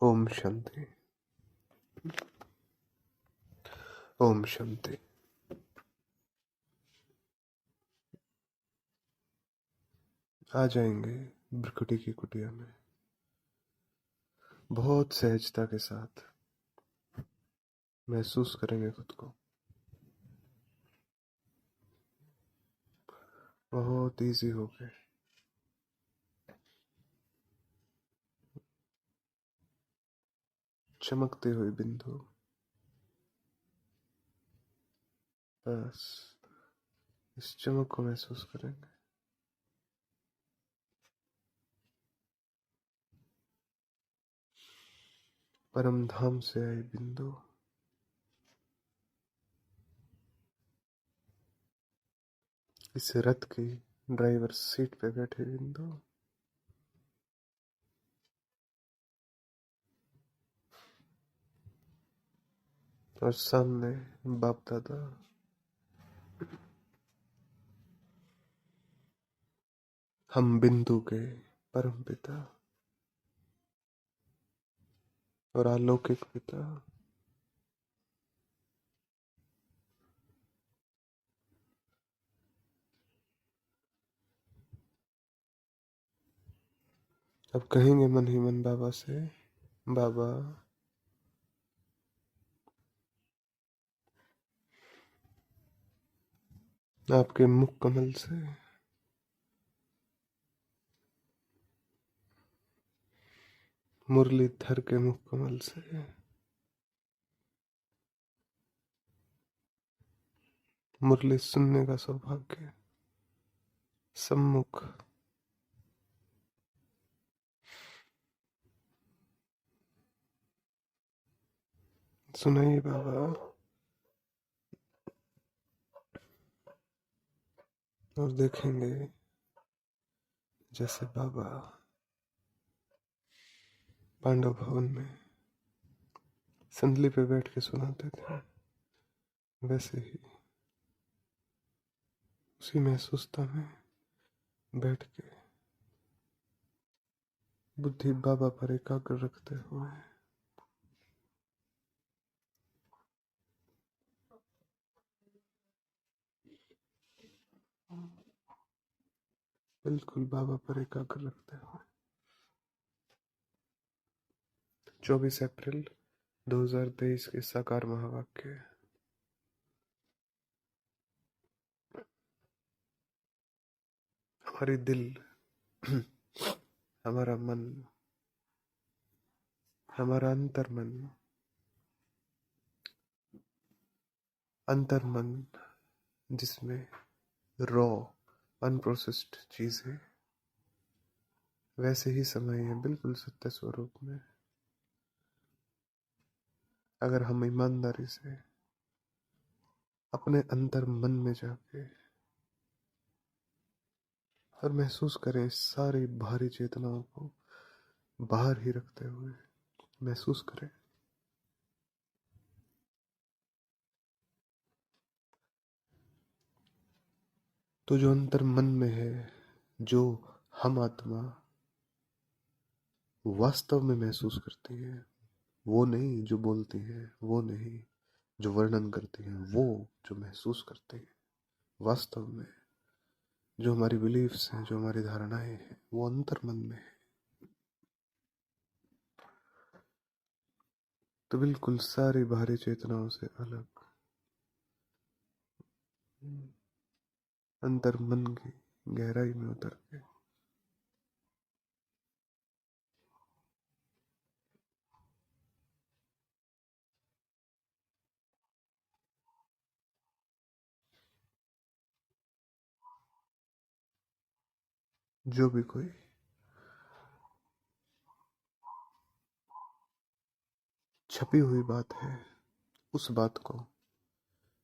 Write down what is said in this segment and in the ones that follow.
ओम शांति। ओम शांति। आ जाएंगे भ्रकुटी की कुटिया में बहुत सहजता के साथ। महसूस करेंगे खुद को बहुत इजी हो गए। चमकती हुई बिंदु, बस इस चमक को महसूस करेंगे। परम धाम से आई बिंदु, इस रथ की ड्राइवर सीट पे बैठे बिंदु, और सामने बाप दादा, हम बिंदु के परम पिता और अलौकिक पिता। अब कहेंगे मन ही मन बाबा से, बाबा आपके मुख कमल से मुरलीधर के मुख कमल से मुरली सुनने का सौभाग्य सम्मुख सुनाइए बाबा। और देखेंगे जैसे बाबा पांडव भवन में संदली पे बैठ के सुनाते थे, वैसे ही उसी महसूसता में बैठ के बुद्धि बाबा पर एकाग्र रखते हुए बिल्कुल बाबा पर एकाग्र रखते हुए 24 अप्रैल 2023 के साकार महावाक्य। हमारी दिल, हमारा मन, हमारा अंतर मन जिसमें रॉ अनप्रोसेस्ड चीज है, वैसे ही समय है बिल्कुल सत्य स्वरूप में। अगर हम ईमानदारी से अपने अंतर मन में जाके और महसूस करें, सारी भारी चेतनाओं को बाहर ही रखते हुए महसूस करें तो जो अंतर मन में है, जो हम आत्मा वास्तव में महसूस करती है, वो नहीं जो बोलती है, वो नहीं जो वर्णन करती है, वो जो महसूस करती है वास्तव में, जो हमारी बिलीफ्स हैं, जो हमारी धारणाएं हैं, वो अंतर मन में है। तो बिल्कुल सारी बाहरी चेतनाओं से अलग अंतर मन की गहराई में उतर के जो भी कोई छपी हुई बात है, उस बात को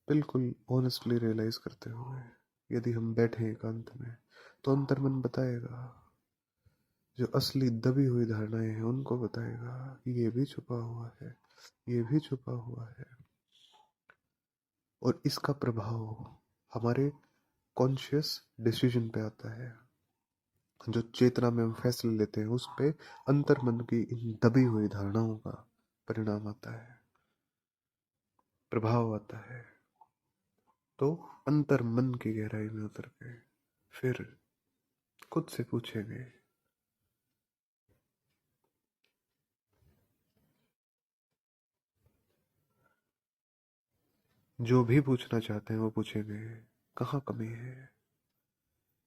बिल्कुल ऑनेस्टली रियलाइज करते हुए यदि हम बैठे एकांत में, तो अंतर मन बताएगा, जो असली दबी हुई धारणाएं हैं उनको बताएगा, ये भी छुपा हुआ है, ये भी छुपा हुआ है। और इसका प्रभाव हमारे कॉन्शियस डिसीजन पे आता है। जो चेतना में हम फैसले लेते हैं उस पे अंतर मन की इन दबी हुई धारणाओं का परिणाम आता है, प्रभाव आता है। तो अंतर मन की गहराई में उतर के फिर खुद से पूछेंगे, जो भी पूछना चाहते हैं वो पूछेंगे, कहाँ कमी है,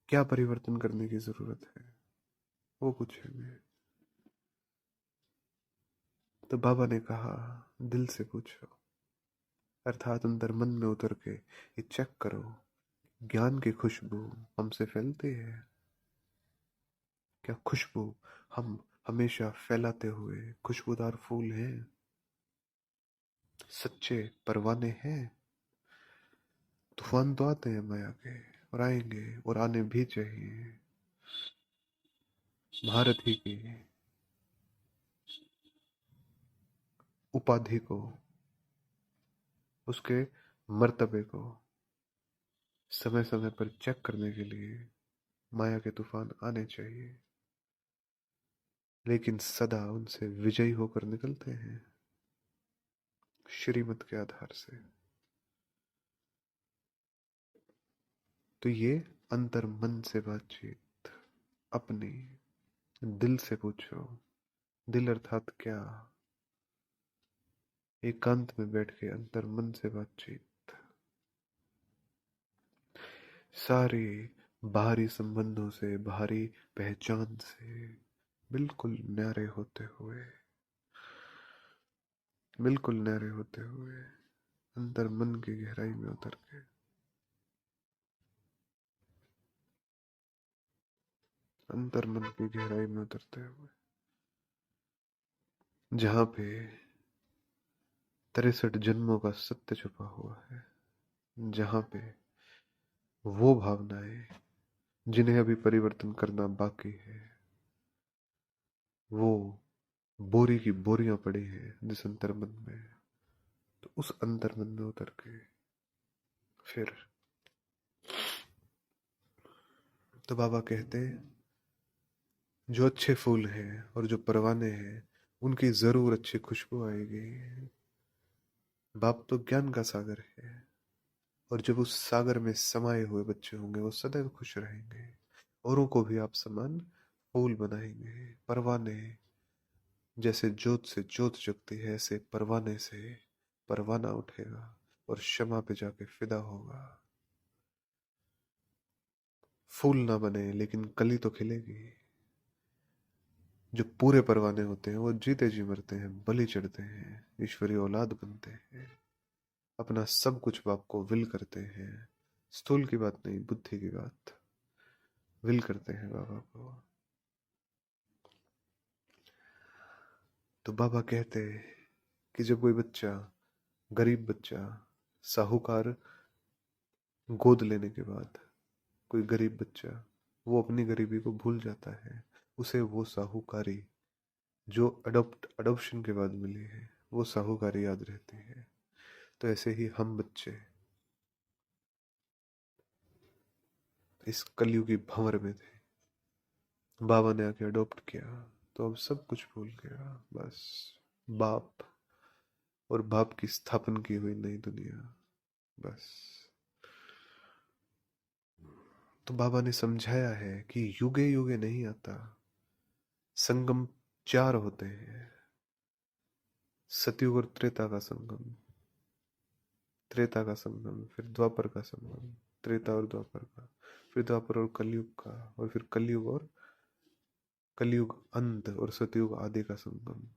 क्या परिवर्तन करने की जरूरत है, वो पूछेंगे। तो बाबा ने कहा, दिल से पूछो, अर्थात अंतर मन में उतर के ये चेक करो, ज्ञान की खुशबू हमसे फैलती है क्या? खुशबू हम हमेशा फैलाते हुए खुशबूदार फूल हैं, सच्चे परवाने हैं। तूफान तो आते हैं माया के, और आएंगे, और आने भी चाहिए। भारत ही की उपाधि को, उसके मर्तबे को समय समय पर चेक करने के लिए माया के तूफान आने चाहिए, लेकिन सदा उनसे विजयी होकर निकलते हैं श्रीमत के आधार से। तो ये अंतर मन से बातचीत, अपनी दिल से पूछो। दिल अर्थात क्या? एकांत में बैठ के अंतर मन से बातचीत, सारे बाहरी संबंधों से, बाहरी पहचान से बिल्कुल न्यारे होते हुए, बिल्कुल न्यारे होते हुए अंतर मन की गहराई में उतर के अंतर मन की गहराई में उतरते हुए, जहां पे 63 जन्मों का सत्य छुपा हुआ है, जहां पे वो भावनाएं जिन्हें अभी परिवर्तन करना बाकी है, वो बोरी की बोरियां पड़ी हैं जिस अंतर मन में। तो उस अंतर मन में उतर के फिर तो बाबा कहते हैं, जो अच्छे फूल हैं और जो परवाने हैं उनकी जरूर अच्छी खुशबू आएगी। बाप तो ज्ञान का सागर है, और जब उस सागर में समाये हुए बच्चे होंगे वो सदैव खुश रहेंगे। औरों को भी आप समान फूल बनाएंगे, परवाने। जैसे जोत से जोत जगती है, ऐसे परवाने से परवाना उठेगा और शमा पे जाके फिदा होगा। फूल ना बने लेकिन कली तो खिलेगी। जो पूरे परवाने होते हैं वो जीते जी मरते हैं, बलि चढ़ते हैं, ईश्वरीय औलाद बनते हैं, अपना सब कुछ बाप को विल करते हैं। स्थूल की बात नहीं, बुद्धि की बात, विल करते हैं बाबा को। तो बाबा कहते हैं कि जब कोई बच्चा, गरीब बच्चा, साहूकार गोद लेने के बाद, कोई गरीब बच्चा वो अपनी गरीबी को भूल जाता है, उसे वो साहूकारी जो अडॉप्शन के बाद मिली है वो साहूकारी याद रहती है। तो ऐसे ही हम बच्चे इस कलयुगी भंवर में थे, बाबा ने आके अडॉप्ट किया, तो अब सब कुछ भूल गया। बस बाप और बाप की स्थापन की हुई नई दुनिया, बस। तो बाबा ने समझाया है कि युगे युगे नहीं आता, संगम 4 होते हैं। सतयुग और त्रेता का संगम, त्रेता का संगम, फिर द्वापर का संगम, त्रेता और द्वापर का, फिर द्वापर और कलयुग का, और फिर कलयुग और कलयुग अंत और सतयुग आदि का संगम।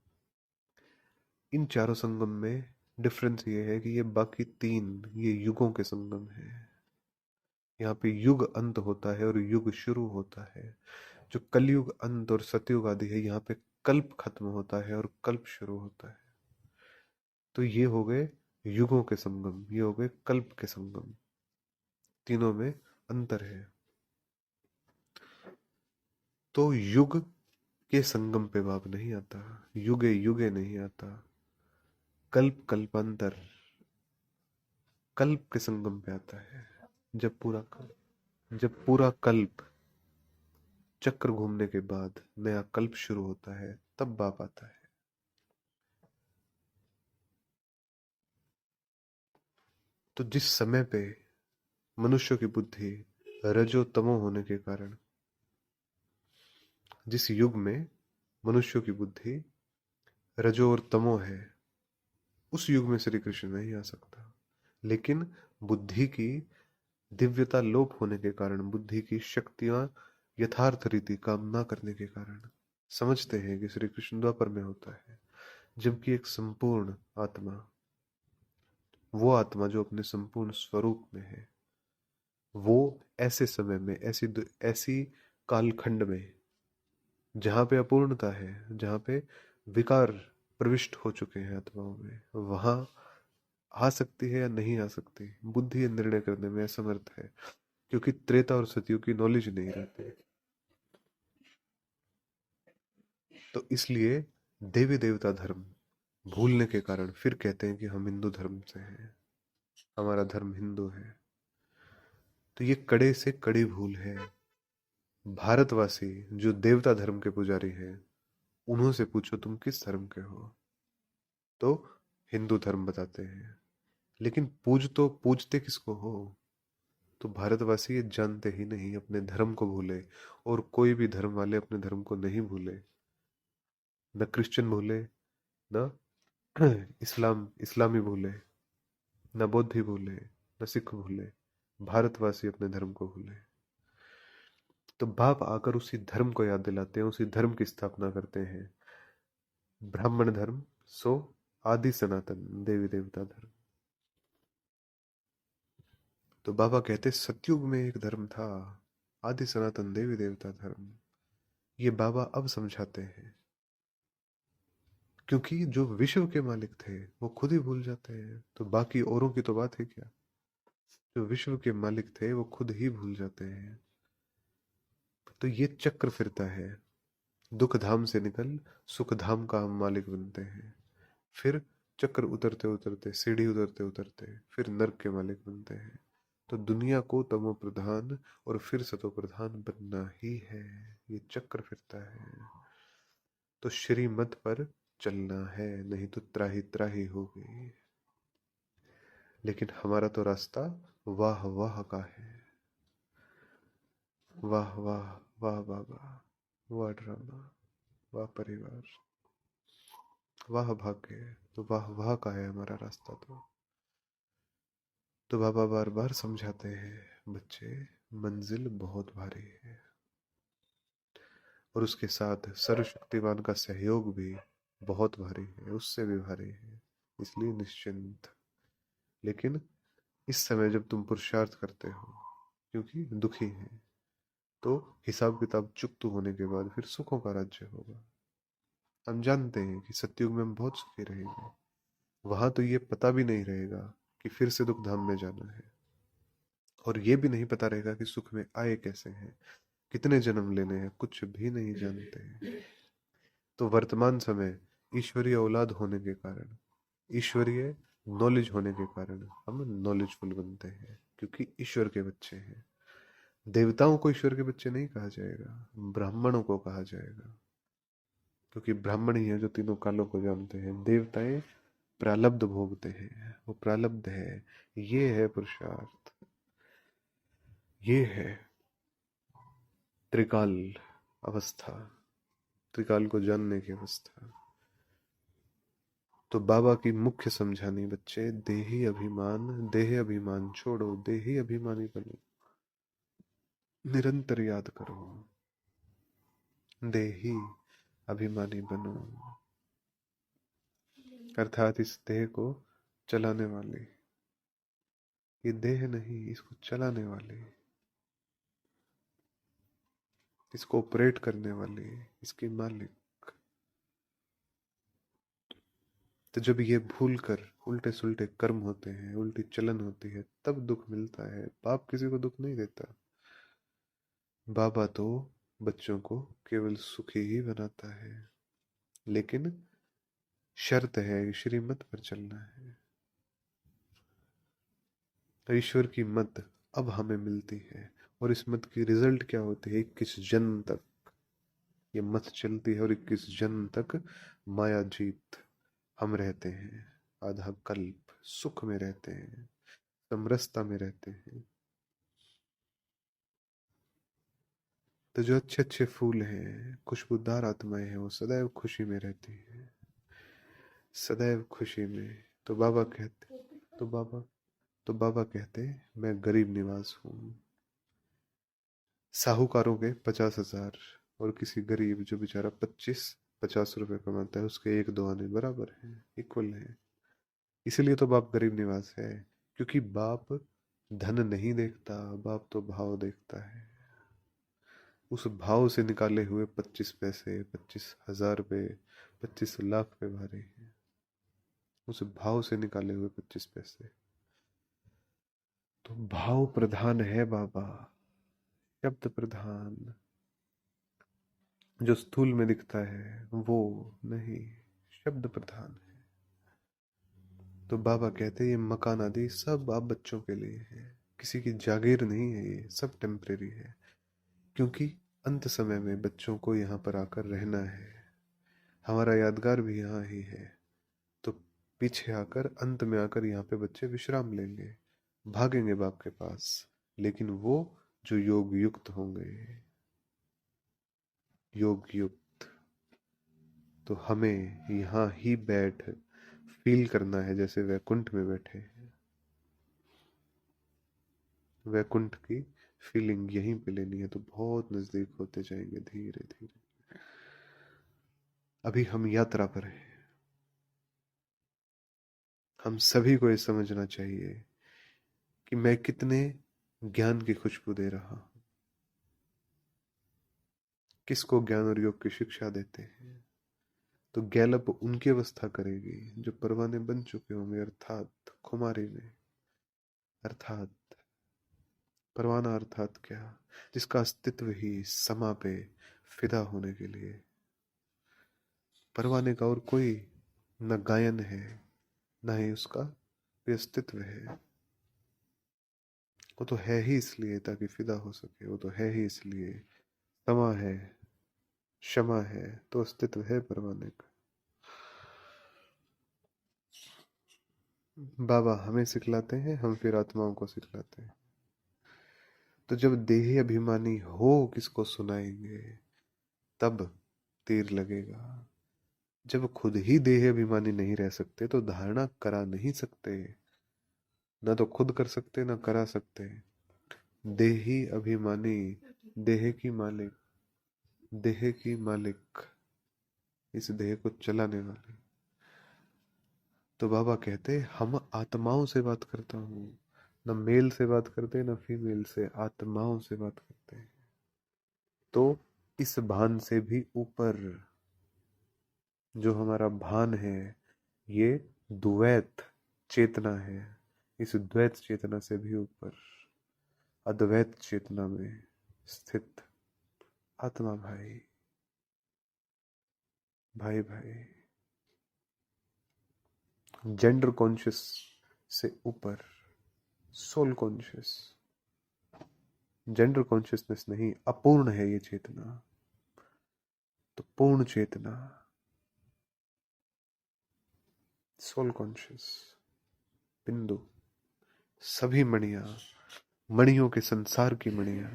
इन चारों संगम में डिफरेंस ये है कि ये बाकी 3 ये युगों के संगम है। यहाँ पे युग अंत होता है और युग शुरू होता है। जो कलयुग अंत और सतयुग आदि है, यहाँ पे कल्प खत्म होता है और कल्प शुरू होता है। तो ये हो गए युगों के संगम, ये हो गए कल्प के संगम, तीनों में अंतर है। तो युग के संगम पे बाप नहीं आता, युगे युगे नहीं आता, कल्प कल्पांतर, कल्प के संगम पे आता है। जब पूरा कल्प चक्र घूमने के बाद नया कल्प शुरू होता है, तब बाप आता है। तो जिस समय पे मनुष्य की बुद्धि रजो तमो होने के कारण, जिस युग में मनुष्य की बुद्धि रजो और तमो है, उस युग में श्री कृष्ण नहीं आ सकता। लेकिन बुद्धि की दिव्यता लोप होने के कारण, बुद्धि की शक्तियां यथार्थ रीति काम ना करने के कारण समझते हैं कि श्री कृष्ण द्वापर में होता है, जबकि एक संपूर्ण आत्मा, वो आत्मा जो अपने संपूर्ण स्वरूप में है, वो ऐसे समय में, ऐसी कालखंड में जहां पे अपूर्णता है, जहां पे विकार प्रविष्ट हो चुके हैं आत्माओं में, वहां आ सकती है या नहीं आ सकती, बुद्धि निर्णय करने में असमर्थ है, क्योंकि त्रेता और सतयुग की नॉलेज नहीं रहती। तो इसलिए देवी देवता धर्म भूलने के कारण फिर कहते हैं कि हम हिंदू धर्म से हैं, हमारा धर्म हिंदू है। तो ये कड़े से कड़ी भूल है। भारतवासी जो देवता धर्म के पुजारी हैं, उन्हों से पूछो तुम किस धर्म के हो, तो हिंदू धर्म बताते हैं। लेकिन पूजते किसको हो? तो भारतवासी ये जानते ही नहीं, अपने धर्म को भूले। और कोई भी धर्म वाले अपने धर्म को नहीं भूले, न क्रिश्चियन भूले, न इस्लामी भूले, न बौद्ध भूले, न सिख भूले, भारतवासी अपने धर्म को भूले। तो बाप आकर उसी धर्म को याद दिलाते हैं, उसी धर्म की स्थापना करते हैं। ब्राह्मण धर्म सो आदि सनातन देवी देवता धर्म। तो बाबा कहते सतयुग में एक धर्म था, आदि सनातन देवी देवता धर्म। ये बाबा अब समझाते हैं, क्योंकि जो विश्व के मालिक थे वो खुद ही भूल जाते हैं, तो बाकी औरों की तो बात है क्या। जो विश्व के मालिक थे वो खुद ही भूल जाते हैं। तो ये चक्र फिरता है, दुख धाम से निकल सुख धाम का हम मालिक बनते हैं। फिर चक्र उतरते उतरते, सीढ़ी उतरते उतरते फिर नर्क के मालिक बनते हैं। तो दुनिया को तमो प्रधान और फिर सतो प्रधान बनना ही है। ये चक्र फिरता है। तो श्रीमत पर चलना है, नहीं तो त्राही त्राही होगी। लेकिन हमारा तो रास्ता वाह वाह का है। वाह वाह, वाह बाबा, वाह ड्रामा, वाह परिवार, वाह भाग्य। तो वाह वाह का है हमारा रास्ता। तो बाबा बार बार समझाते हैं, बच्चे मंजिल बहुत भारी है, और उसके साथ सर्वशक्तिमान का सहयोग भी बहुत भारी है, उससे भी भारी है। इसलिए निश्चिंत। लेकिन इस समय जब तुम पुरुषार्थ करते हो, क्योंकि दुखी है, तो हिसाब किताब चुकत होने के बाद फिर सुखों का राज्य होगा। हम जानते हैं कि सतयुग में हम बहुत सुखी रहेंगे। वहां तो ये पता भी नहीं रहेगा कि फिर से दुख धाम में जाना है, और ये भी नहीं पता रहेगा कि सुख में आए कैसे हैं, कितने जन्म लेने हैं, कुछ भी नहीं जानते हैं। तो वर्तमान समय ईश्वरीय औलाद होने के कारण, ईश्वरीय नॉलेज होने के कारण हम नॉलेजफुल बनते हैं, क्योंकि ईश्वर के बच्चे हैं। देवताओं को ईश्वर के बच्चे नहीं कहा जाएगा, ब्राह्मणों को कहा जाएगा, क्योंकि ब्राह्मण ही है जो तीनों कालों को जानते हैं। देवताएं प्रालब्ध भोगते हैं, वो प्रालब्ध है। ये है पुरुषार्थ, ये है त्रिकाल अवस्था, त्रिकाल को जानने की अवस्था। तो बाबा की मुख्य समझानी, बच्चे देही अभिमान, देह अभिमान छोड़ो, देही अभिमानी बनो। निरंतर याद करो, देही अभिमानी बनो, अर्थात इस देह को चलाने वाले, ये देह नहीं, इसको चलाने वाले, इसको ऑपरेट करने वाले, इसके मालिक। तो जब ये भूल कर उल्टे सुल्टे कर्म होते हैं, उल्टी चलन होती है, तब दुख मिलता है। बाप किसी को दुख नहीं देता। बाबा तो बच्चों को केवल सुखी ही बनाता है, लेकिन शर्त है कि श्रीमत पर चलना है। तो ईश्वर की मत अब हमें मिलती है, और इस मत की रिजल्ट क्या होती है? 21 जन्म तक ये मत चलती है और 21 जन्म तक माया जीत हम रहते हैं। आधा कल्प सुख में रहते हैं, समरसता में रहते हैं। तो जो अच्छे अच्छे फूल हैं, खुशबूदार आत्माएं हैं, वो सदैव खुशी में रहती है, सदैव खुशी में। तो बाबा कहते तो बाबा तो बाबा कहते मैं गरीब निवास हूँ। साहूकारों के 50,000 और किसी गरीब जो बेचारा 25-50 रुपए कमाता है उसके 1-2 आने बराबर है, इक्वल है। इसीलिए तो बाप गरीब निवास है, क्योंकि बाप धन नहीं देखता, बाप तो भाव देखता है। उस भाव से निकाले हुए 25 पैसे, 25,000 रुपये, 25 लाख पे भारी है। उस भाव से निकाले हुए 25 पैसे। तो भाव प्रधान है बाबा, शब्द प्रधान। जो स्थूल में दिखता है वो नहीं, शब्द प्रधान है। तो बाबा कहते हैं ये मकान आदि सब आप बच्चों के लिए है, किसी की जागीर नहीं है, ये सब टेम्परेरी है। क्योंकि अंत समय में बच्चों को यहाँ पर आकर रहना है, हमारा यादगार भी यहाँ ही है। तो पीछे आकर, अंत में आकर यहाँ पे बच्चे विश्राम लेंगे, भागेंगे बाप के पास, लेकिन वो जो योग युक्त होंगे, योग युक्त। तो हमें यहाँ ही बैठ फील करना है जैसे वैकुंठ में बैठे हैं। वैकुंठ की फीलिंग यहीं पे लेनी है। तो बहुत नजदीक होते जाएंगे धीरे धीरे। अभी हम यात्रा पर हैं। हम सभी को ये समझना चाहिए कि मैं कितने ज्ञान की खुशबू दे रहा हूं। किसको ज्ञान और योग की शिक्षा देते हैं। तो गैलप उनकी अवस्था करेगी जो परवाने बन चुके होंगे, अर्थात खुमारी में। अर्थात परवाना अर्थात क्या, जिसका अस्तित्व ही समा पे फिदा होने के लिए। परवाने का और कोई न गायन है, न ही उसका कोई अस्तित्व है। वो तो है ही इसलिए ताकि फिदा हो सके, वो तो है ही इसलिए। समा है, क्षमा है, तो अस्तित्व है परवाने का। बाबा हमें सिखलाते हैं, हम फिर आत्माओं को सिखलाते हैं। तो जब देही अभिमानी हो किसको सुनाएंगे, तब तीर लगेगा। जब खुद ही देह अभिमानी नहीं रह सकते तो धारणा करा नहीं सकते। ना तो खुद कर सकते ना करा सकते। देही अभिमानी, देह की मालिक, देह की मालिक, इस देह को चलाने वाले। तो बाबा कहते हम आत्माओं से बात करता हूँ, न मेल से बात करते न फीमेल से, आत्माओं से बात करते हैं। तो इस भान से भी ऊपर जो हमारा भान है, ये द्वैत चेतना है। इस द्वैत चेतना से भी ऊपर अद्वैत चेतना में स्थित आत्मा भाई, भाई भाई, जेंडर कॉन्शियस से ऊपर सोल कॉन्शियस। जेंडर कॉन्शियसनेस नहीं, अपूर्ण है ये चेतना। तो पूर्ण चेतना, सोल कॉन्शियस बिंदु, सभी मणियां, मणियों के संसार की मणियां,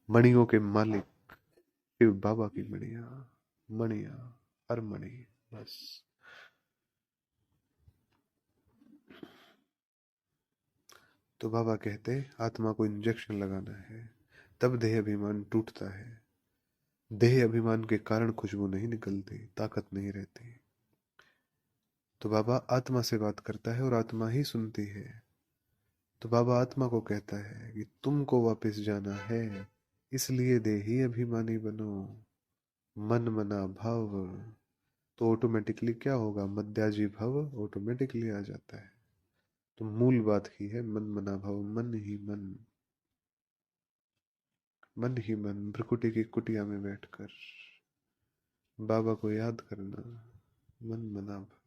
मणियों के मालिक शिव बाबा की मणियां, मणियां, हर मणि बस। तो बाबा कहते आत्मा को इंजेक्शन लगाना है, तब देह अभिमान टूटता है। देह अभिमान के कारण खुशबू नहीं निकलती, ताकत नहीं रहती। तो बाबा आत्मा से बात करता है और आत्मा ही सुनती है। तो बाबा आत्मा को कहता है कि तुमको वापस जाना है, इसलिए देही अभिमानी बनो, मन मना भाव। तो ऑटोमेटिकली क्या होगा, मद्याजी भव ऑटोमेटिकली आ जाता है। तो मूल बात ही है मन मना भाव, मन ही मन, मन ही मन, भ्रकुटी की कुटिया में बैठकर बाबा को याद करना, मन मना भाव।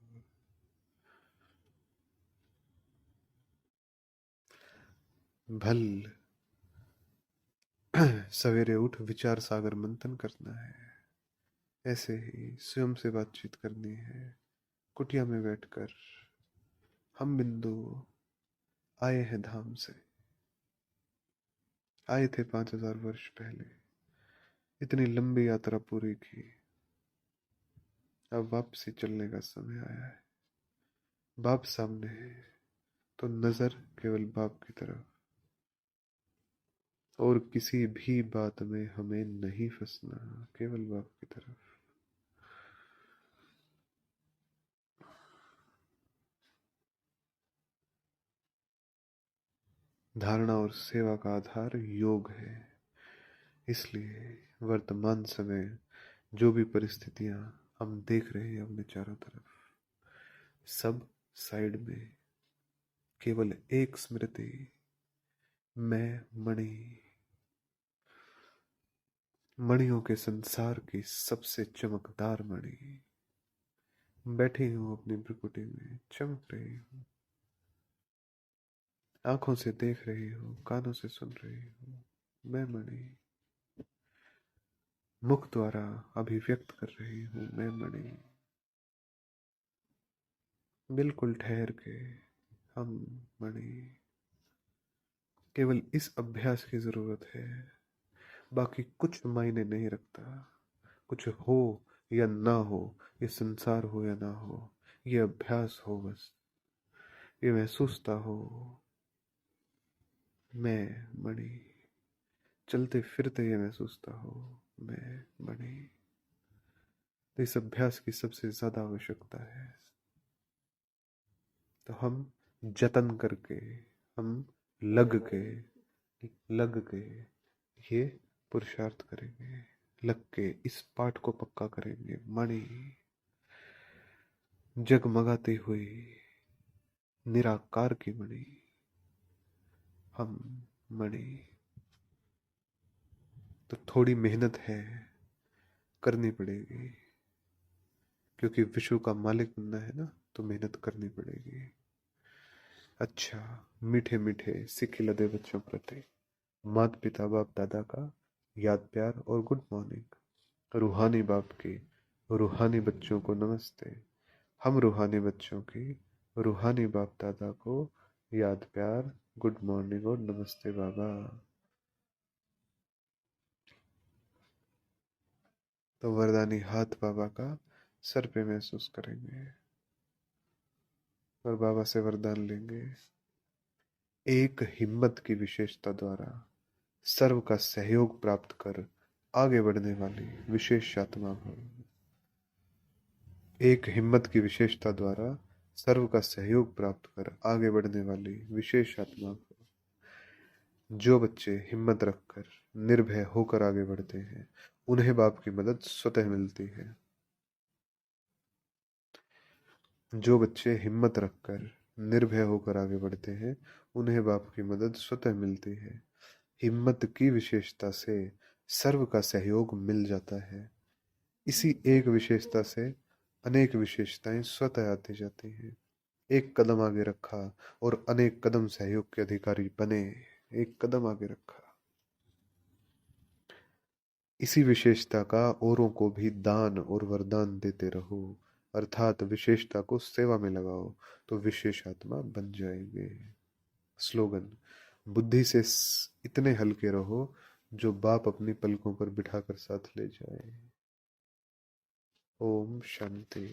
भल सवेरे उठ विचार सागर मंथन करना है। ऐसे ही स्वयं से बातचीत करनी है। कुटिया में बैठकर हम बिंदु आए हैं धाम से, आए थे 5000 वर्ष पहले, इतनी लंबी यात्रा पूरी की, अब वापसी चलने का समय आया है। बाप सामने है तो नजर केवल बाप की तरफ, और किसी भी बात में हमें नहीं फंसना, केवल बाप की तरफ। धारणा और सेवा का आधार योग है। इसलिए वर्तमान समय जो भी परिस्थितियां हम देख रहे हैं अपने चारों तरफ, सब साइड में केवल एक स्मृति, मैं मणि, मणियों के संसार की सबसे चमकदार मणि, बैठी हूं अपनी भ्रुकुटी में, चमक रही हूं, आंखों से देख रही हूं, कानों से सुन रही हूं, मैं मणि, मुख द्वारा अभिव्यक्त कर रही हूं, मैं मणि, बिल्कुल ठहर के, हम मणि। केवल इस अभ्यास की जरूरत है, बाकी कुछ मायने नहीं रखता। कुछ हो या ना हो, ये संसार हो या ना हो, ये अभ्यास हो, बस ये महसूसता हो, मैं मणि। चलते फिरते ये महसूसता हो, मैं मणि। तो इस अभ्यास की सबसे ज्यादा आवश्यकता है। तो हम जतन करके, हम लग के, लग के ये पुरुषार्थ करेंगे, लग के इस पाठ को पक्का करेंगे। मणि, जगमगाती हुई निराकार की मणि, हम मणि। तो थोड़ी मेहनत है, करनी पड़ेगी, क्योंकि विश्व का मालिक बनना है ना, तो मेहनत करनी पड़ेगी। अच्छा, मीठे मीठे सिक्के लदे बच्चों प्रति माता पिता बाप दादा का याद प्यार और गुड मॉर्निंग। रूहानी बाप की रूहानी बच्चों को नमस्ते। हम रूहानी बच्चों की रूहानी बाप दादा को याद प्यार, गुड मॉर्निंग और नमस्ते बाबा। तो वरदानी हाथ बाबा का सर पे महसूस करेंगे और बाबा से वरदान लेंगे। एक हिम्मत की विशेषता द्वारा सर्व का सहयोग प्राप्त कर आगे बढ़ने वाली विशेष आत्मा भव। एक हिम्मत की विशेषता द्वारा सर्व का सहयोग प्राप्त कर आगे बढ़ने वाली विशेष आत्मा भव। जो बच्चे हिम्मत रखकर निर्भय होकर आगे बढ़ते हैं, उन्हें बाप की मदद स्वतः मिलती है। जो बच्चे हिम्मत रखकर निर्भय होकर आगे बढ़ते हैं, उन्हें बाप की मदद स्वतः मिलती है। हिम्मत की विशेषता से सर्व का सहयोग मिल जाता है। इसी एक विशेषता से अनेक विशेषताएं स्वतः आती जाती हैं। एक कदम आगे रखा और अनेक कदम सहयोग के अधिकारी बने। एक कदम आगे रखा, इसी विशेषता का औरों को भी दान और वरदान देते रहो, अर्थात विशेषता को सेवा में लगाओ, तो विशेष आत्मा बन जाएंगे। स्लोगन, बुद्धि से इतने हल्के रहो जो बाप अपनी पलकों पर बिठाकर साथ ले जाए। ओम शांति।